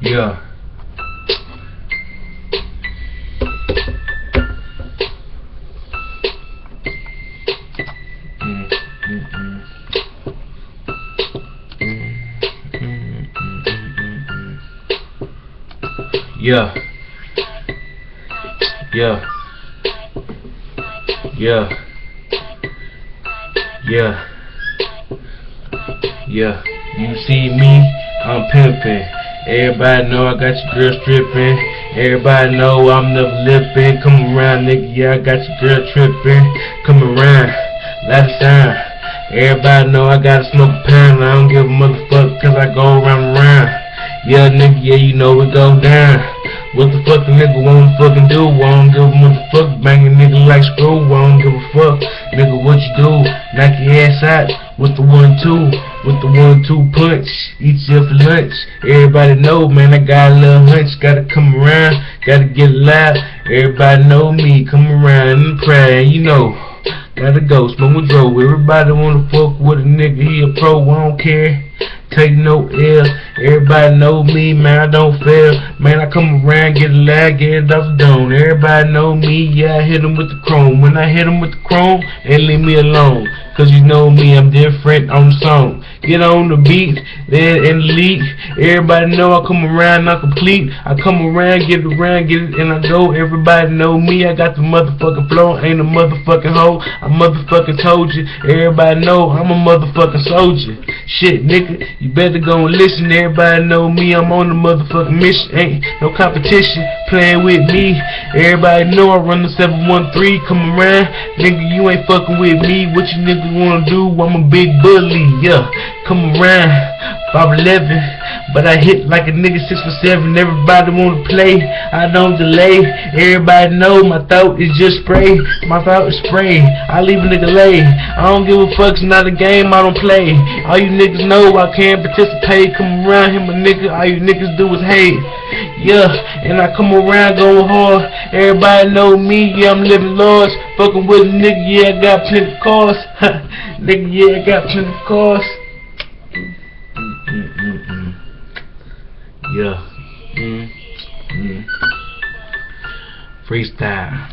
Yeah. Yeah. Yeah. Yeah. Yeah. Yeah. You see me, I'm pimpin'. Everybody know I got your girl strippin'. Everybody know I'm never lippin'. Come around, nigga, yeah, I got your girl trippin'. Come around, let it sound. Everybody know I gotta smoke a pound. I don't give a motherfucker cause I go around. Yeah, nigga, yeah, you know it go down. What the fuck a nigga wanna fucking do? I don't give a motherfucker. Bang a nigga like screw. I don't give a fuck. Nigga, what you do? Knock your ass out with the 1-2. With the 1-2 punch. Eat you for lunch. Everybody know, man, I got a little hunch. Gotta come around. Gotta get loud. Everybody know me. Come around and pray. You know. Gotta go, smoke with Dro. Everybody wanna fuck with a nigga, he a pro, I don't care. Take no L, everybody know me, man, I don't fail. Man, I come around, get a lag, get it off the dome. Everybody know me, yeah, I hit him with the chrome. When I hit him with the chrome, they leave me alone. Cause you know me, I'm different on the song. Get on the beat, then in the league. Everybody know I come around, not complete. I come around, get it, and I go. Everybody know me, I got the motherfucking flow. Ain't a motherfucking hoe, I motherfucking told you. Everybody know I'm a motherfucking soldier. Shit, nigga, you better go and listen. Everybody know me, I'm on the motherfucking mission. Ain't no competition playing with me. Everybody know I run the 713. Come around, nigga, you ain't fucking with me. What you niggas wanna do? I'm a big bully, yeah. Come around, 5'11", but I hit like a nigga 6'7". Everybody wanna play, I don't delay. Everybody know my throat is just spray. My throat is spray. I leave a nigga lay. I don't give a fuck, it's not a game, I don't play. All you niggas know I can't participate. Come around here, my nigga, all you niggas do is hate. Yeah, and I come around going hard. Everybody know me, yeah, I'm living large. Fucking with a nigga, yeah, I got plenty of cars. Nigga, yeah, I got plenty of cars. Yeah. Freestyle.